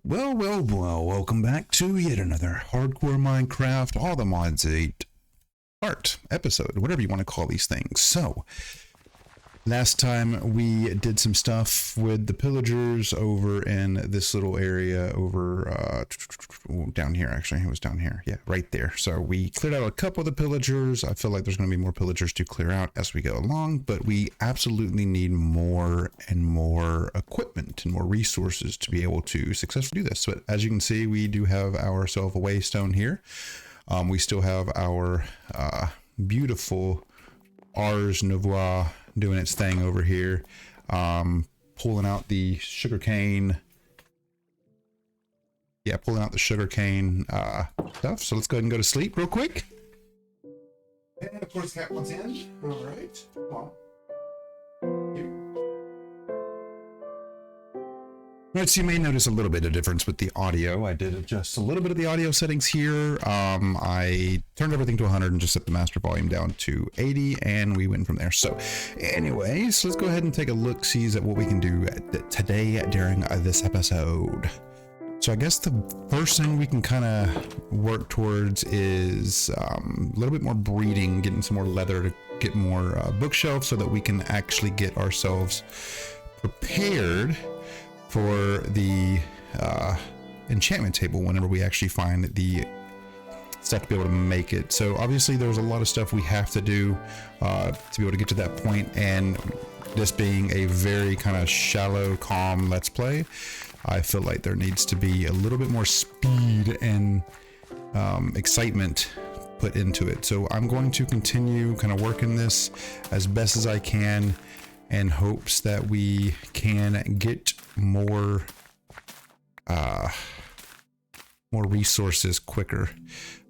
Well, welcome back to yet another Hardcore Minecraft, all the mods 8 part, episode, whatever you want to call these things. So, last time we did some stuff with the pillagers over in this little area over, down here actually, it was down here, yeah, right there. So we cleared out a couple of the pillagers. I feel like there's going to be more pillagers to clear out as we go along, but we absolutely need more and more equipment and more resources to be able to successfully do this. But as you can see, we do have ourselves a waystone here. We still have our beautiful Ars Nouveau doing its thing over here, pulling out the sugarcane. Yeah, pulling out the sugarcane stuff. So let's go ahead and go to sleep real quick. And of course, cat wants in. All right, come on. All right, so you may notice a little bit of difference with the audio. I did adjust a little bit of the audio settings here. I turned everything to 100 and just set the master volume down to 80, and we went from there. So anyways, let's go ahead and take a look, see at what we can do today during this episode. So I guess the first thing we can kind of work towards is a little bit more breeding, getting some more leather to get more bookshelves so that we can actually get ourselves prepared for the enchantment table whenever we actually find the stuff to be able to make it. So obviously there's a lot of stuff we have to do to be able to get to that point, and this being a very kind of shallow, calm let's play, I feel like there needs to be a little bit more speed and excitement put into it. So I'm going to continue kind of working this as best as I can in hopes that we can get more resources quicker.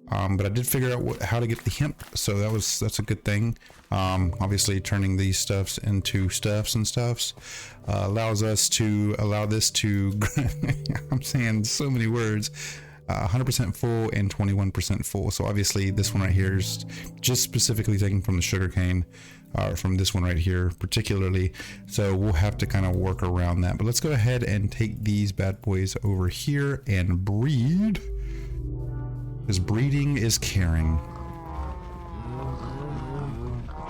But I did figure out how to get the hemp, so that's a good thing. Obviously turning these stuffs into stuffs and stuffs allows this to I'm saying so many words, 100% full and 21% full. So obviously this one right here is just specifically taken from the sugarcane, from this one right here particularly, so we'll have to kind of work around that. But let's go ahead and take these bad boys over here and breed, because breeding is caring.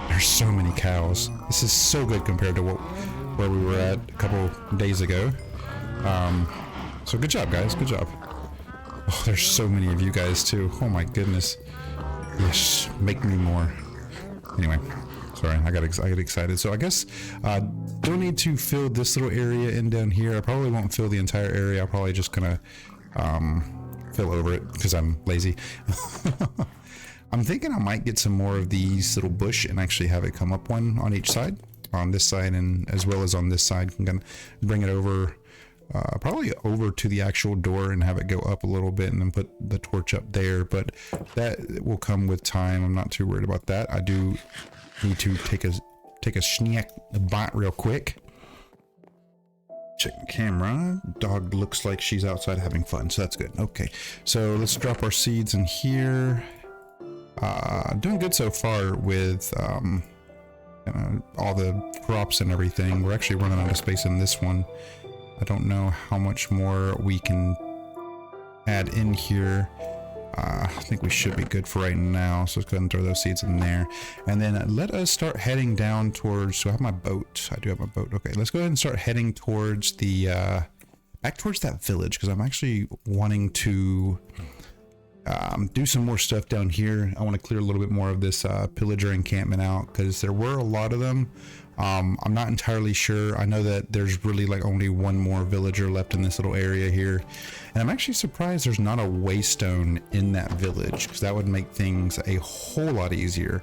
There's so many cows. This is so good compared to where we were at a couple days ago. So good job, guys, good job. Oh, there's so many of you guys too. Oh my goodness. Yes, make me more. Anyway, sorry, I got excited. So I guess don't need to fill this little area in down here. I probably won't fill the entire area. I'll probably just gonna fill over it because I'm lazy. I'm thinking I might get some more of these little bush and actually have it come up one on each side, on this side and as well as on this side. I'm gonna bring it over, probably over to the actual door and have it go up a little bit and then put the torch up there, but that will come with time. I'm not too worried about that. I do need to take a snack bite real quick. Check the camera. Dog looks like she's outside having fun, so that's good. Okay, so let's drop our seeds in here. Doing good so far with all the crops and everything. We're actually running out of space in this one. I don't know how much more we can add in here. I think we should be good for right now, so let's go ahead and throw those seeds in there, and then let us start heading down towards, so I have my boat. I do have my boat. Okay, let's go ahead and start heading towards the back towards that village, because I'm actually wanting to do some more stuff down here. I want to clear a little bit more of this pillager encampment out, because there were a lot of them. I'm not entirely sure. I know that there's really like only one more villager left in this little area here, and I'm actually surprised there's not a waystone in that village, because that would make things a whole lot easier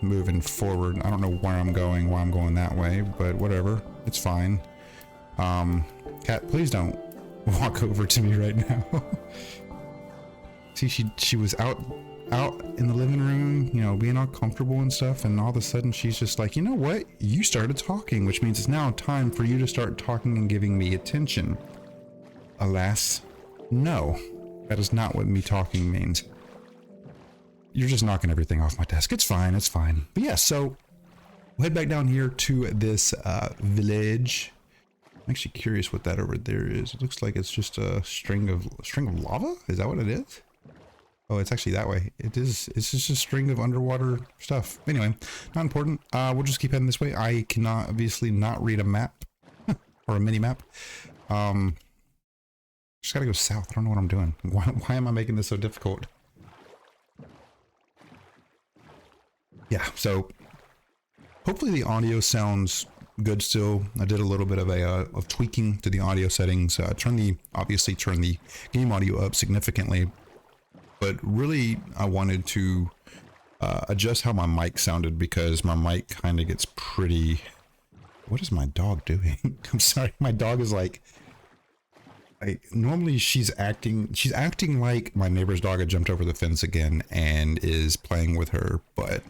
moving forward. I don't know why I'm going that way, but whatever, it's fine. Cat, please don't walk over to me right now. See, she was out in the living room, you know, being all comfortable and stuff, and all of a sudden she's just like, you know what, you started talking, which means it's now time for you to start talking and giving me attention. Alas, no, that is not what me talking means. You're just knocking everything off my desk. It's fine, it's fine. But yeah, so we'll head back down here to this village. I'm actually curious what that over there is. It looks like it's just a string of lava. Is that what it is? Oh, it's actually that way. It is. It's just a string of underwater stuff. Anyway, not important. We'll just keep heading this way. I cannot obviously not read a map or a mini map. Just gotta go south. I don't know what I'm doing. Why am I making this so difficult? Yeah, so hopefully the audio sounds good still. I did a little bit of tweaking to the audio settings. Obviously turn the game audio up significantly, but really I wanted to adjust how my mic sounded because my mic kind of gets pretty... What is my dog doing? I'm sorry, my dog is like... normally she's acting like my neighbor's dog had jumped over the fence again and is playing with her, but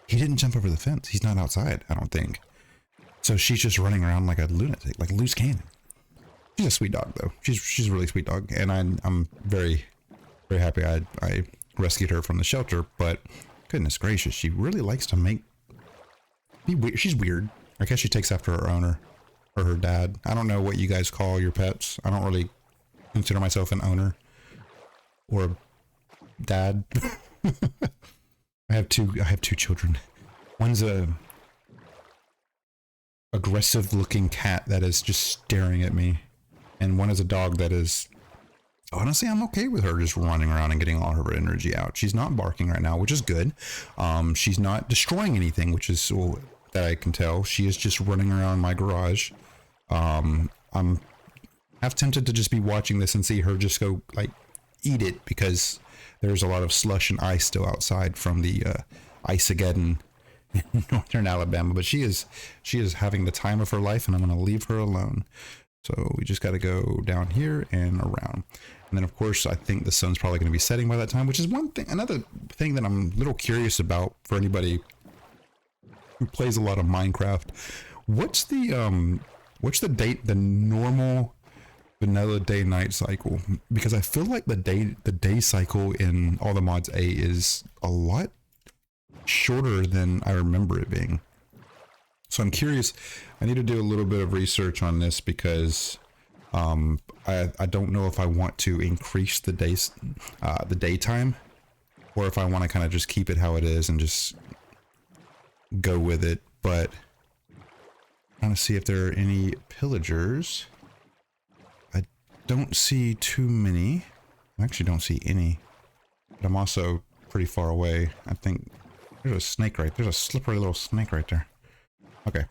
he didn't jump over the fence. He's not outside, I don't think. So she's just running around like a lunatic, like a loose cannon. She's a sweet dog though. She's a really sweet dog, and I'm very, very happy I rescued her from the shelter. But goodness gracious, she really likes to be weird. She's weird. I guess she takes after her owner. Or her dad. I don't know what you guys call your pets. I don't really consider myself an owner or a dad. I have two children. One's a aggressive looking cat that is just staring at me, and one is a dog that is, honestly, I'm okay with her just running around and getting all of her energy out. She's not barking right now, which is good. She's not destroying anything, which is that I can tell. She is just running around my garage. I'm half tempted to just be watching this and see her just go like eat it, because there's a lot of slush and ice still outside from the Ice-ageddon in northern Alabama. But she is having the time of her life, and I'm going to leave her alone. So we just got to go down here and around. And then of course I think the sun's probably going to be setting by that time, which is another thing that I'm a little curious about for anybody who plays a lot of Minecraft. What's the normal vanilla day-night cycle? Because I feel like the day cycle in all the mods A is a lot shorter than I remember it being. So I'm curious. I need to do a little bit of research on this, because I don't know if I want to increase the daytime, or if I want to kind of just keep it how it is and just go with it. But I want to see if there are any pillagers. I don't see too many. I actually don't see any. But I'm also pretty far away. I think there's a snake right there. There's a slippery little snake right there. Okay.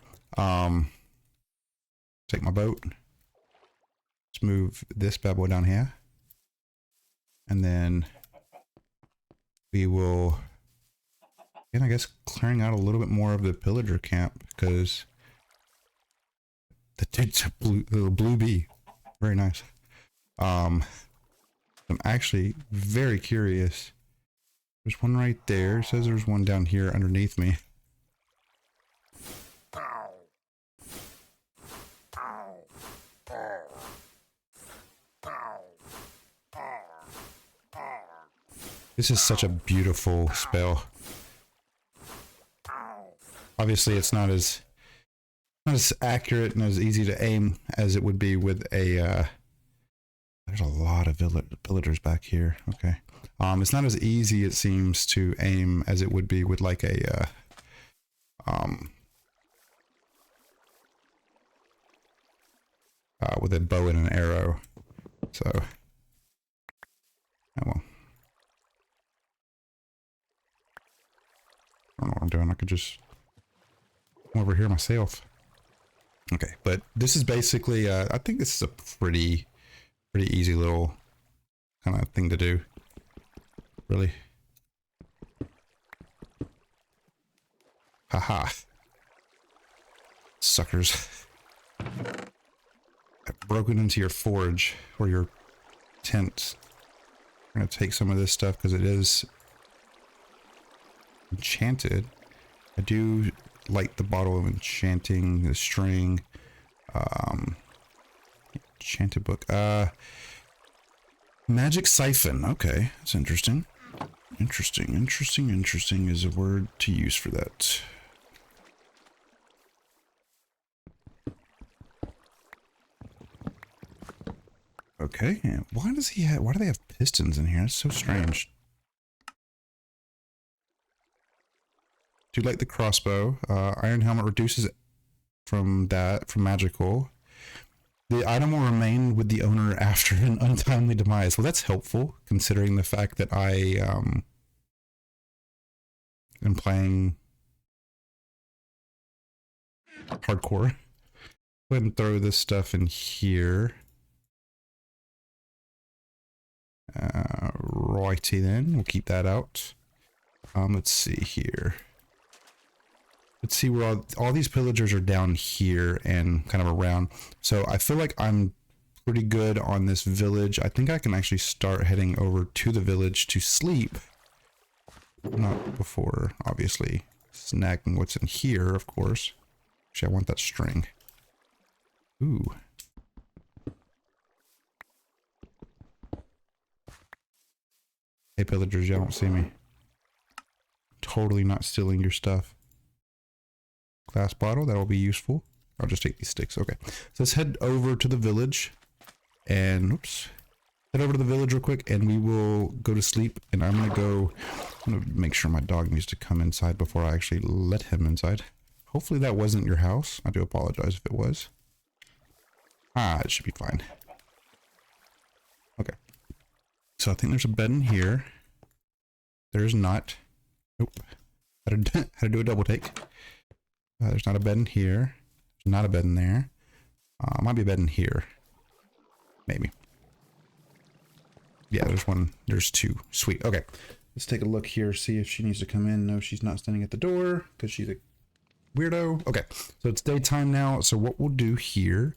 Take my boat. Let's move this bad boy down here. And then we will, and I guess clearing out a little bit more of the pillager camp, because the dude's a blue bee. Very nice. I'm actually very curious. There's one right there. It says there's one down here underneath me. This is such a beautiful spell. Obviously, it's not as accurate and as easy to aim as it would be with a. There's a lot of villagers back here. Okay, it's not as easy, it seems, to aim as it would be with like a with a bow and an arrow. So, oh well. I don't know what I'm doing. I could just come over here myself. Okay, but this is basically, I think this is a pretty easy little kind of thing to do. Really. Haha. Suckers. I've broken into your forge, or your tent. I'm going to take some of this stuff because it is enchanted. I do like the bottle of enchanting, the string, enchanted book, magic siphon. Okay, that's interesting. Interesting is a word to use for that. Okay, why does he have, why do they have pistons in here? That's so strange. Do like the crossbow. Iron helmet reduces it from magical. The item will remain with the owner after an untimely demise. Well, that's helpful considering the fact that I am playing hardcore. Go ahead and throw this stuff in here. Righty then, we'll keep that out. Let's see here. Let's see where all these pillagers are down here and kind of around. So I feel like I'm pretty good on this village. I think I can actually start heading over to the village to sleep. Not before, obviously, snagging what's in here, of course. Actually, I want that string. Ooh. Hey pillagers, y'all don't see me. Totally not stealing your stuff. Glass bottle, that'll be useful. I'll just take these sticks. Okay. So let's head over to the village. And oops. Head over to the village real quick and we will go to sleep. And I'm gonna make sure my dog needs to come inside before I actually let him inside. Hopefully that wasn't your house. I do apologize if it was. Ah, it should be fine. Okay. So I think there's a bed in here. There's not. Nope. Had to do a double take. There's not a bed in here. There's not a bed in there. Might be a bed in here. Maybe. Yeah, there's one. There's two. Sweet. Okay. Let's take a look here. See if she needs to come in. No, she's not standing at the door because she's a weirdo. Okay. So it's daytime now. So what we'll do here,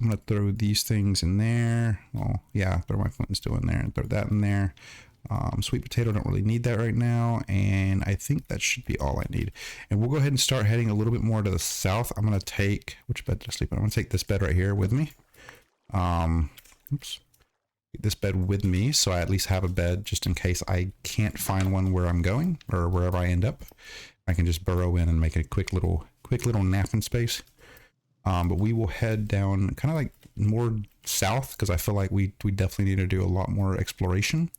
I'm going to throw these things in there. Well, yeah, throw my flint and steel in there and throw that in there. Sweet potato, don't really need that right now. And I think that should be all I need. And we'll go ahead and start heading a little bit more to the south. I'm going to take, which bed to sleep on? I'm going to take this bed right here with me. Oops. Take this bed with me. So I at least have a bed just in case I can't find one where I'm going or wherever I end up. I can just burrow in and make a quick little napping space. But we will head down kind of like more south because I feel like we definitely need to do a lot more exploration.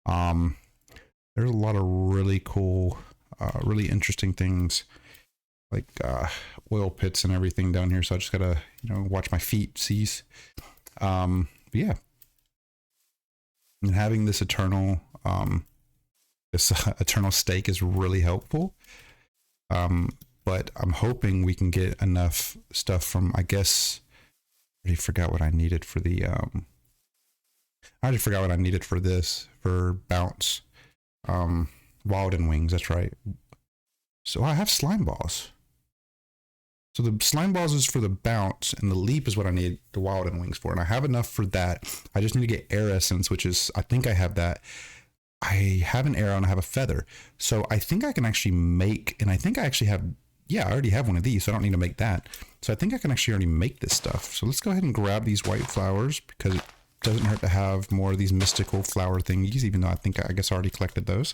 There's a lot of really cool, really interesting things like oil pits and everything down here. So I just gotta, watch my feet cease. But yeah, and having this eternal stake is really helpful. But I'm hoping we can get enough stuff from, I guess, I already forgot what I needed for the, I already forgot what I needed for this, for bounce. Wilden wings, that's right. So I have slime balls. So the slime balls is for the bounce, and the leap is what I need the Wilden wings for. And I have enough for that. I just need to get air essence, which is, I think I have that. I have an arrow and I have a feather. So I think I can actually make, and I think I actually have, yeah, I already have one of these, so I don't need to make that. So I think I can actually already make this stuff. So let's go ahead and grab these white flowers because it doesn't hurt to have more of these mystical flower thingies, even though I think I guess I already collected those.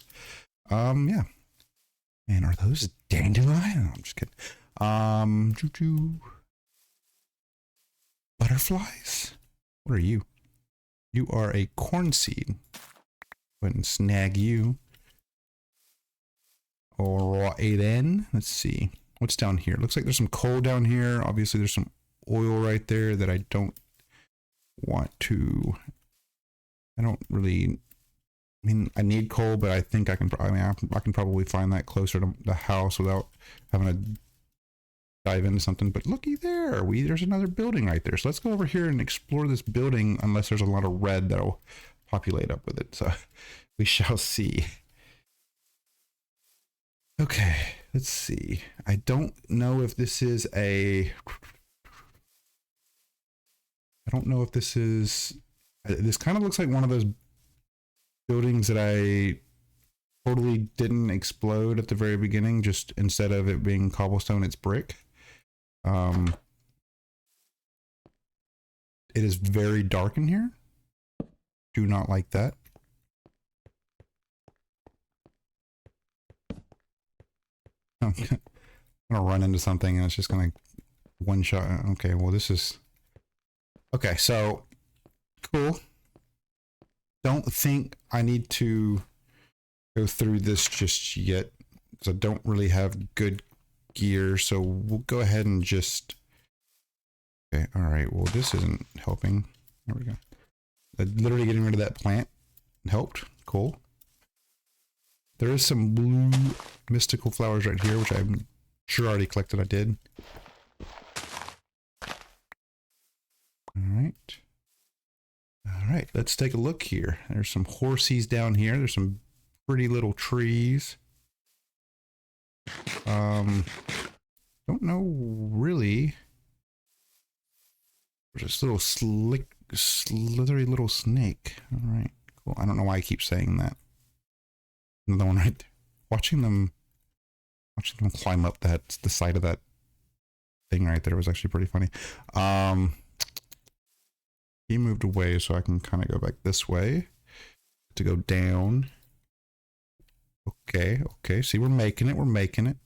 Yeah. Man, are those dandelion? No, I'm just kidding. Butterflies? What are you? You are a corn seed. Go ahead and snag you. Alright then. Let's see. What's down here? Looks like there's some coal down here. Obviously there's some oil right there that I don't want to. I don't really. I mean, I need coal, but I think I can. I can probably find that closer to the house without having to dive into something. But looky there, there's another building right there. So let's go over here and explore this building. Unless there's a lot of red that'll populate up with it. So we shall see. Okay, let's see. I don't know if this is a. I don't know if this is. This kind of looks like one of those buildings that I totally didn't explode at the very beginning. Just instead of it being cobblestone, it's brick. It is very dark in here. Do not like that. I'm gonna run into something and it's just gonna one shot. Okay, well this is okay. So Cool. Don't think I need to go through this just yet, because I don't really have good gear, so we'll go ahead and just... Okay, alright, well this isn't helping. There we go. Literally getting rid of that plant helped. Cool. There is some blue mystical flowers right here, which I'm sure already collected. I did. Alright. Alright, let's take a look here. There's some horsies down here. There's some pretty little trees. Don't know really. There's this little slithery little snake. Alright, cool. I don't know why I keep saying that. Another one right there. Watching them climb up the side of that thing right there was actually pretty funny. He moved away, so I can kind of go back this way to go down. Okay, okay. See, we're making it. We're making it.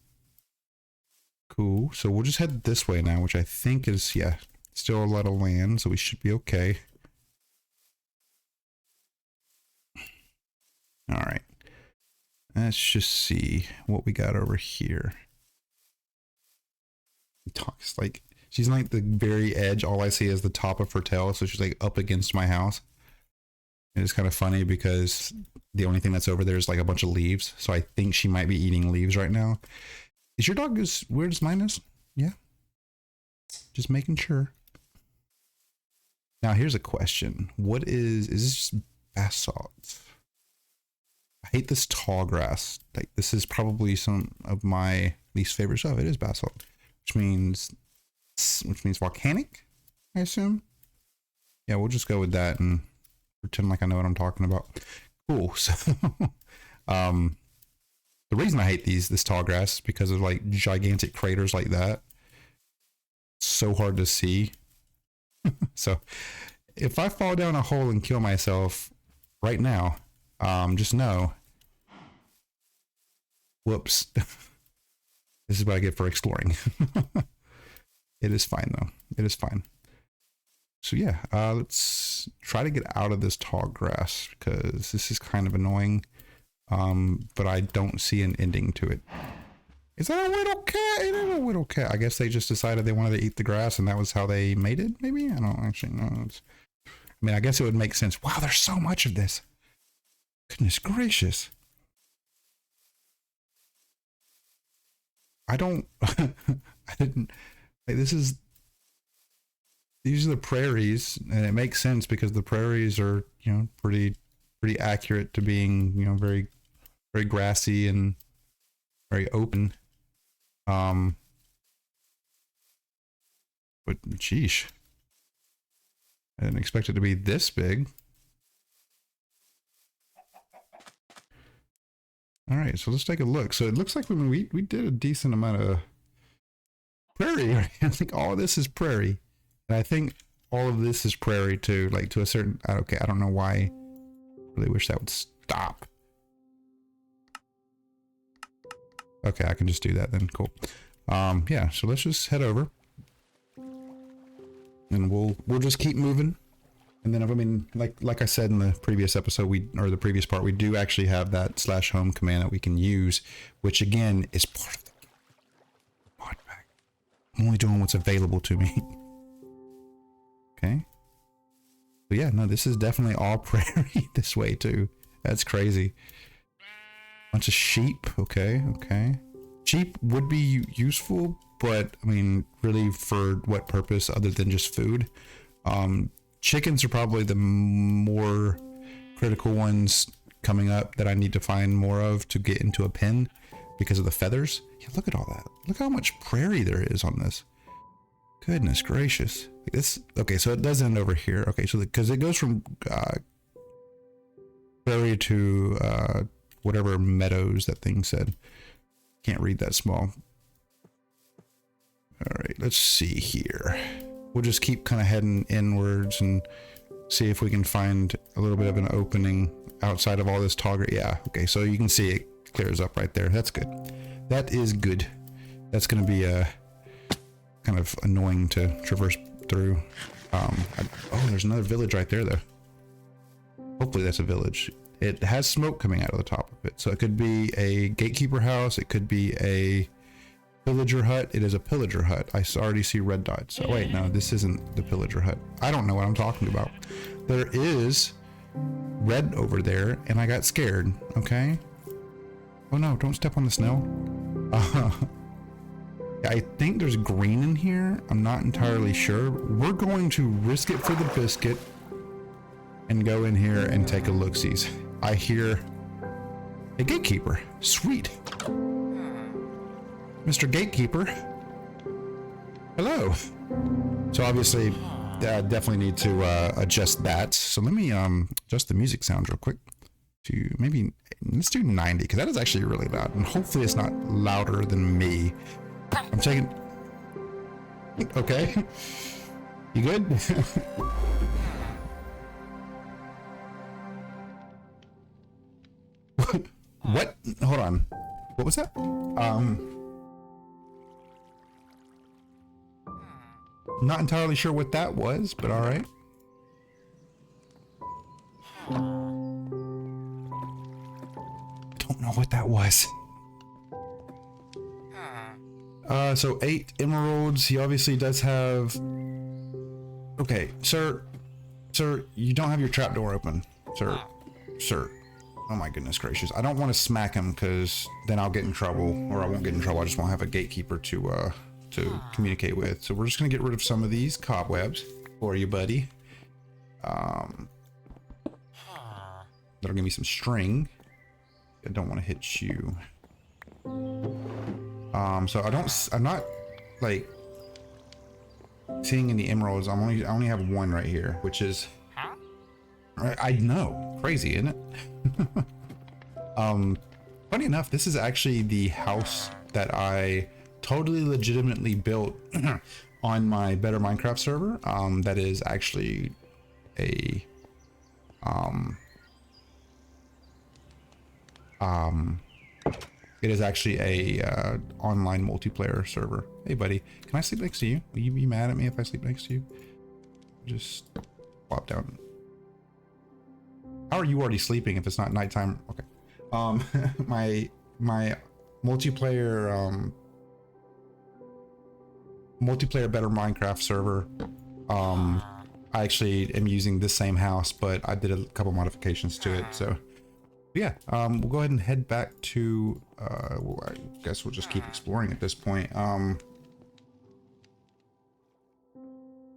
Cool. So we'll just head this way now, which I think is, yeah, still a lot of land, so we should be okay. All right. Let's just see what we got over here. Talks like she's like the very edge. All I see is the top of her tail, so she's like up against my house. It is kind of funny because the only thing that's over there is like a bunch of leaves, so I think she might be eating leaves right now. Is your dog as weird as mine is? Yeah. Just making sure. Now here's a question. What is this just basalt? I hate this tall grass. Like this is probably some of my least favorite stuff. It is basalt, which means volcanic, I assume. Yeah, we'll just go with that and pretend like I know what I'm talking about. Cool. So the reason I hate this tall grass is because of like gigantic craters like that. It's so hard to see. So if I fall down a hole and kill myself right now, just know, whoops. This is what I get for exploring. It is fine though. It is fine. So yeah, let's try to get out of this tall grass because this is kind of annoying. But I don't see an ending to it. Is that a widow cat? It is a widow cat. I guess they just decided they wanted to eat the grass and that was how they made it, maybe? I don't actually know. I mean, I guess it would make sense. Wow, there's so much of this. Goodness gracious. I don't... I didn't... Like, these are the prairies, and it makes sense because the prairies are, you know, pretty accurate to being, you know, very grassy and very open. But sheesh, I didn't expect it to be this big. All right, so let's take a look. So it looks like we did a decent amount of prairie. I think all of this is prairie, and I think all of this is prairie too. Like to a certain. Okay, I don't know why. I really wish that would stop. Okay, I can just do that then. Cool. Yeah. So let's just head over, and we'll just keep moving. And then, I mean, like I said in the previous episode, the previous part, we do actually have that /home command that we can use, which again is part of the mod pack. I'm only doing what's available to me. Okay. But yeah, no, this is definitely all prairie this way too. That's crazy. Bunch of sheep. Okay, okay. Sheep would be useful, but I mean, really for what purpose other than just food? Chickens are probably the more critical ones coming up that I need to find more of to get into a pen because of the feathers. Yeah, look at all that. Look how much prairie there is on this. Goodness gracious. This, okay, so it does end over here. Okay, so because it goes from prairie to whatever meadows that thing said. Can't read that small. All right, let's see here. We'll just keep kind of heading inwards and see if we can find a little bit of an opening outside of all this togger. Yeah, okay, so you can see it clears up right there. That's good. That is good. That's going to be kind of annoying to traverse through. Oh, there's another village right there though. Hopefully that's a village. It has smoke coming out of the top of it. So it could be a gatekeeper house. It could be a pillager hut. It is a pillager hut. I already see red dots. So wait, no, this isn't the pillager hut. I don't know what I'm talking about. There is red over there and I got scared. Okay. Oh no, don't step on the snow. I think there's green in here. I'm not entirely sure. We're going to risk it for the biscuit and go in here and take a look-sees. I hear a gatekeeper. Sweet. Mr. Gatekeeper. Hello. So obviously, definitely need to adjust that. So let me adjust the music sounds real quick to maybe, let's do 90, because that is actually really loud. And hopefully it's not louder than me. I'm taking... Okay. You good? What? Hold on. What was that? Not entirely sure what that was, but all right. I don't know what that was. So 8 emeralds. He obviously does have... Okay, sir, you don't have your trapdoor open, sir. Oh my goodness gracious. I don't want to smack him because then I'll get in trouble, or I won't get in trouble. I just won't have a gatekeeper to communicate with. So we're just gonna get rid of some of these cobwebs for you, buddy. That'll give me some string. I don't want to hit you. So I'm not like seeing any emeralds. I only have one right here, which is, I know, crazy, isn't it? Funny enough, this is actually the house that I totally legitimately built on my Better Minecraft server. That is actually a it is actually a online multiplayer server. Hey buddy, can I sleep next to you? Will you be mad at me if I sleep next to you? Just plop down. How are you already sleeping if it's not nighttime? Okay. My multiplayer Better Minecraft server. I actually am using this same house, but I did a couple modifications to it. So yeah, we'll go ahead and head back to. Well, I guess we'll just keep exploring at this point.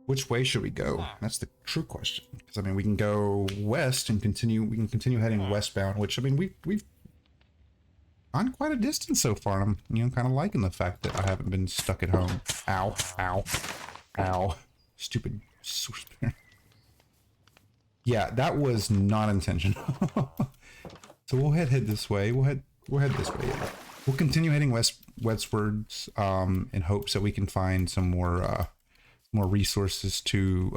Which way should we go? That's the true question. Because I mean, we can go west and continue. We can continue heading westbound. Which I mean, we've gone quite a distance so far. And I'm kind of liking the fact that I haven't been stuck at home. Ow! Ow! Ow! Stupid. Yeah, that was not intentional. So we'll head this way. We'll head this way. Yeah. We'll continue heading westwards in hopes that we can find some more resources to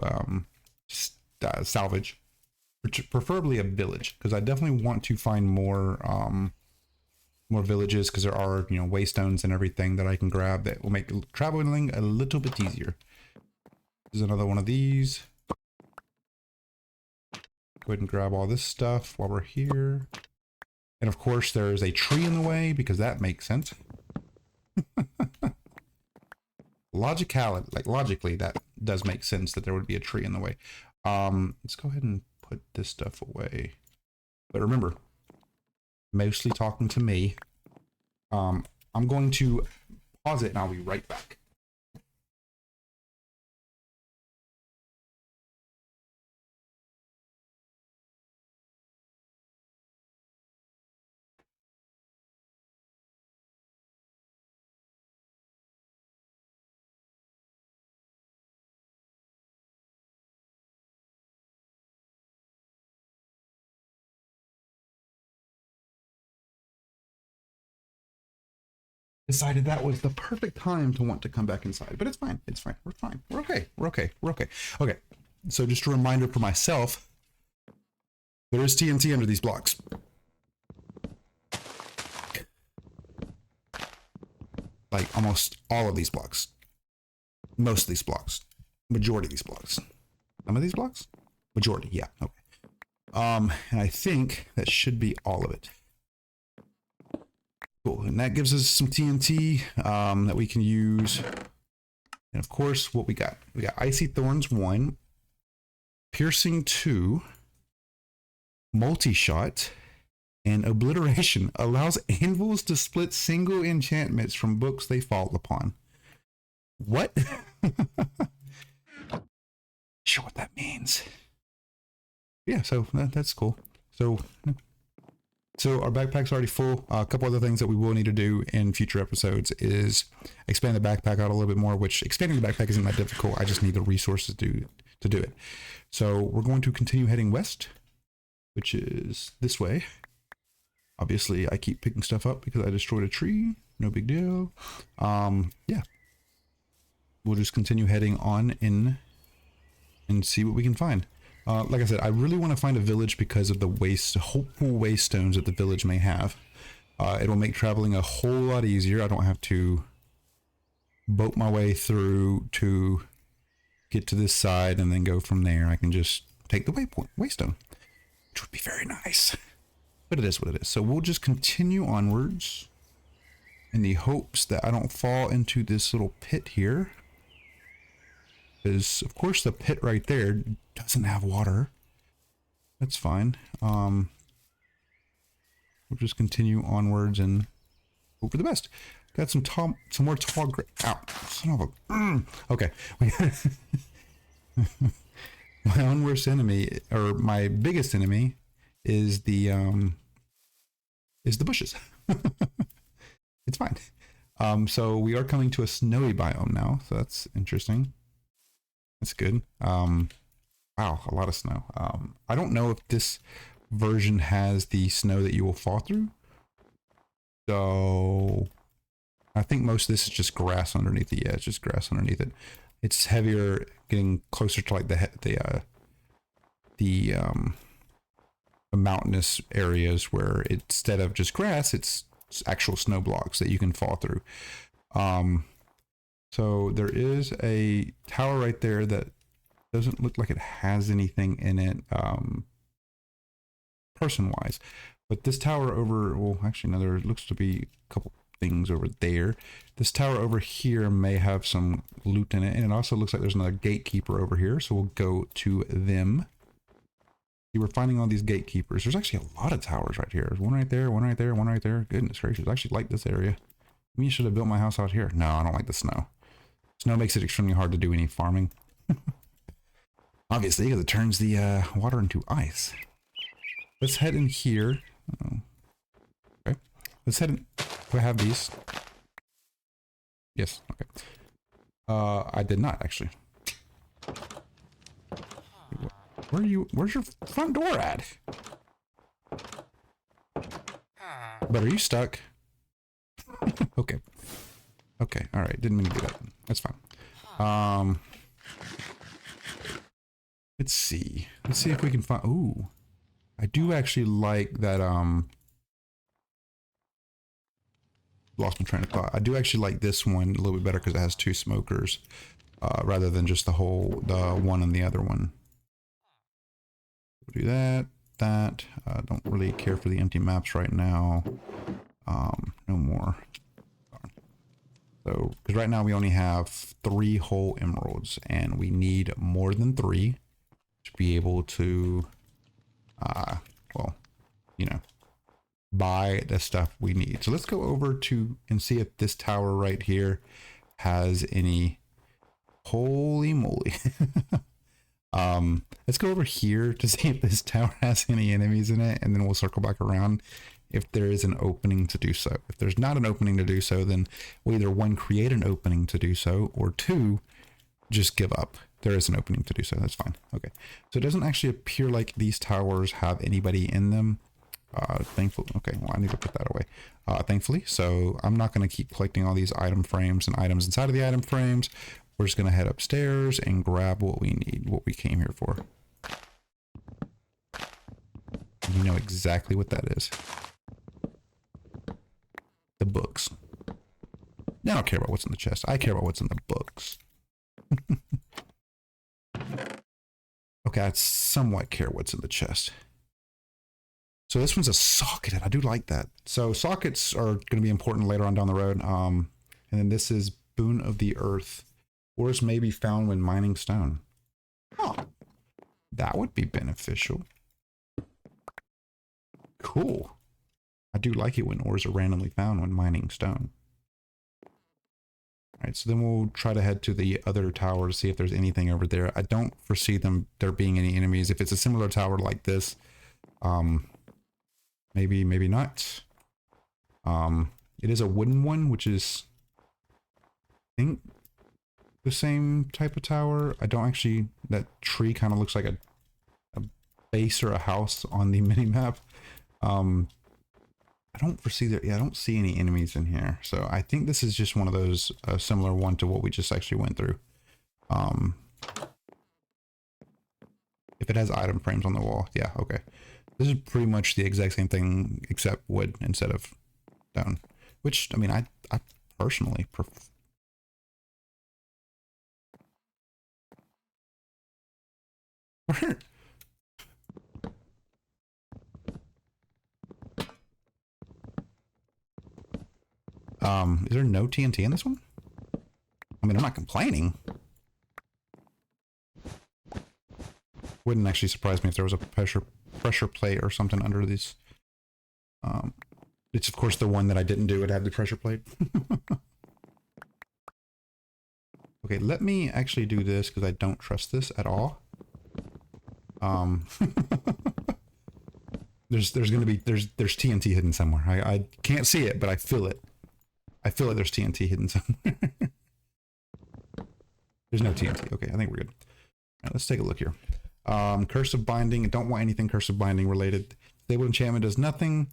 salvage, preferably a village, because I definitely want to find more villages, because there are waystones and everything that I can grab that will make traveling a little bit easier. There's another one of these. Go ahead and grab all this stuff while we're here. And of course, there's a tree in the way, because that makes sense. Logically, that does make sense that there would be a tree in the way. Let's go ahead and put this stuff away. But remember, mostly talking to me. I'm going to pause it and I'll be right back. Decided that was the perfect time to want to come back inside, but it's fine. It's fine. We're fine. We're okay. We're okay. We're okay. Okay. So just a reminder for myself, there is TNT under these blocks. Like almost all of these blocks. Most of these blocks. Majority of these blocks. Some of these blocks? Majority, yeah. Okay. And I think that should be all of it. Cool. And that gives us some TNT that we can use. And of course, what we got? We got Icy Thorns 1, Piercing 2, Multi-Shot, and Obliteration allows anvils to split single enchantments from books they fall upon. What? Sure what that means. Yeah, so that's cool. So our backpack's already full. A couple other things that we will need to do in future episodes is expand the backpack out a little bit more, which expanding the backpack isn't that difficult. I just need the resources to do it. So we're going to continue heading west, which is this way. Obviously, I keep picking stuff up because I destroyed a tree. No big deal. Yeah. We'll just continue heading on in and see what we can find. Like I said, I really want to find a village because of the hopeful waste stones that the village may have. It'll make traveling a whole lot easier. I don't have to boat my way through to get to this side and then go from there. I can just take the waste stone, which would be very nice. But it is what it is. So we'll just continue onwards in the hopes that I don't fall into this little pit here. Because, of course, the pit right there doesn't have water. That's fine. We'll just continue onwards and hope for the best. Got some more tall ow, son of a... Okay. My own worst enemy, or my biggest enemy, is the bushes. It's fine. So we are coming to a snowy biome now, so that's interesting. That's good. Wow, a lot of snow. I don't know if this version has the snow that you will fall through. So I think most of this is just grass underneath it. Yeah, it's just grass underneath it. It's heavier, getting closer to like the mountainous areas where instead of just grass, it's actual snow blocks that you can fall through. So there is a tower right there that doesn't look like it has anything in it, person-wise. But this tower over, well, actually, no, there looks to be a couple things over there. This tower over here may have some loot in it, and it also looks like there's another gatekeeper over here, so we'll go to them. See, we're finding all these gatekeepers. There's actually a lot of towers right here. There's one right there, one right there, one right there. Goodness gracious, I actually like this area. Maybe you should have built my house out here. No, I don't like the snow. Snow makes it extremely hard to do any farming. Obviously, because it turns the water into ice. Let's head in here. Okay. Let's head in. Do I have these? Yes. Okay. I did not, actually. Where are you? Where's your front door at? But are you stuck? Okay. Okay, alright, didn't mean to do that. That's fine. Let's see. Let's see if we can find... Ooh. I do actually like that, lost my train of thought. I do actually like this one a little bit better because it has two smokers, rather than just the one and the other one. We'll do that, don't really care for the empty maps right now. No more. So, because right now we only have 3 whole emeralds, and we need more than 3 to be able to, well, you know, buy the stuff we need. So let's go over to and see if this tower right here has any. Holy moly. Let's go over here to see if this tower has any enemies in it, and then we'll circle back around if there is an opening to do so. If there's not an opening to do so, then we'll either 1, create an opening to do so, or 2, just give up. There is an opening to do so. That's fine. Okay. So it doesn't actually appear like these towers have anybody in them. Thankfully. Okay. Well, I need to put that away. Thankfully. So I'm not going to keep collecting all these item frames and items inside of the item frames. We're just going to head upstairs and grab what we need, what we came here for. You know exactly what that is. The books. I don't care about what's in the chest. I care about what's in the books. I somewhat care what's in the chest. So this one's a socket, and I do like that. So sockets are going to be important later on down the road. And then this is Boon of the Earth. Ores may be found when mining stone. Oh, that would be beneficial. Cool. I do like it when ores are randomly found when mining stone. All right, so then we'll try to head to the other tower to see if there's anything over there. I don't foresee there being any enemies. If it's a similar tower like this, maybe not. It is a wooden one, which is, I think, the same type of tower. I don't actually, that tree kind of looks like a base or a house on the mini map. I don't foresee that. Yeah, I don't see any enemies in here. So I think this is just one of those, similar one to what we just actually went through. If it has item frames on the wall. Yeah, okay. This is pretty much the exact same thing except wood instead of stone. Which, I mean, I personally prefer. Is there no TNT in this one? I mean, I'm not complaining. Wouldn't actually surprise me if there was a pressure plate or something under these. It's of course the one that I didn't do. It had the pressure plate. Okay, let me actually do this because I don't trust this at all. There's gonna be there's TNT hidden somewhere. I can't see it, but I feel it. I feel like there's TNT hidden somewhere. There's no TNT. Okay, I think we're good. All right, let's take a look here. Curse of Binding. I don't want anything Curse of Binding related. Stable enchantment does nothing.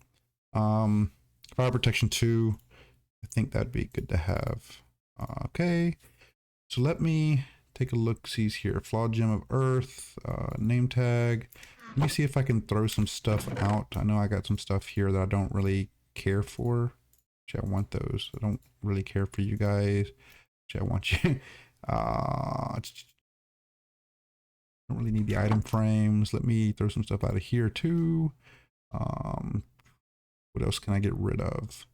Fire protection 2. I think that'd be good to have. Okay. So let me take a look. See here. Flawed Gem of Earth. Name tag. Let me see if I can throw some stuff out. I know I got some stuff here that I don't really care for. Actually, I want those. I don't really care for you guys. Actually, I want you. I don't really need the item frames. Let me throw some stuff out of here too. What else can I get rid of?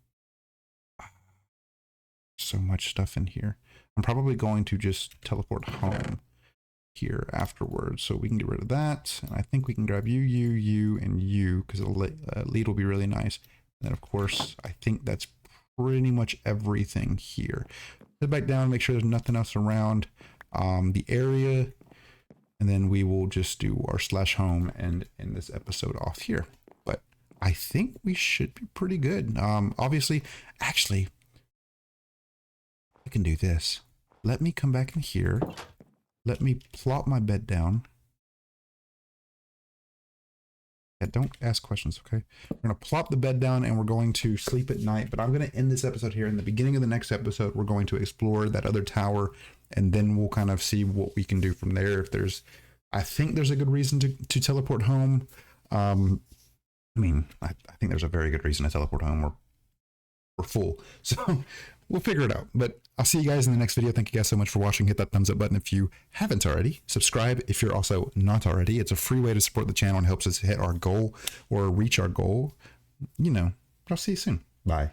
So much stuff in here. I'm probably going to just teleport home here afterwards, so we can get rid of that. And I think we can grab you, and you, because lead will be really nice. And then of course, I think that's pretty much everything here. Head back down, make sure there's nothing else around the area, and then we will just do our /home and end this episode off here. But I think we should be pretty good. Obviously, actually, I can do this. Let me come back in here. Let me plop my bed down. Yeah, don't ask questions, okay? We're going to plop the bed down and we're going to sleep at night, but I'm going to end this episode here. In the beginning of the next episode, we're going to explore that other tower, and then we'll kind of see what we can do from there. If there's, I think there's a good reason to teleport home. I mean, I think there's a very good reason to teleport home. We're full. So we'll figure it out. But I'll see you guys in the next video. Thank you guys so much for watching. Hit that thumbs up button if you haven't already. Subscribe if you're also not already. It's a free way to support the channel and helps us hit our goal or reach our goal. You know, I'll see you soon. Bye.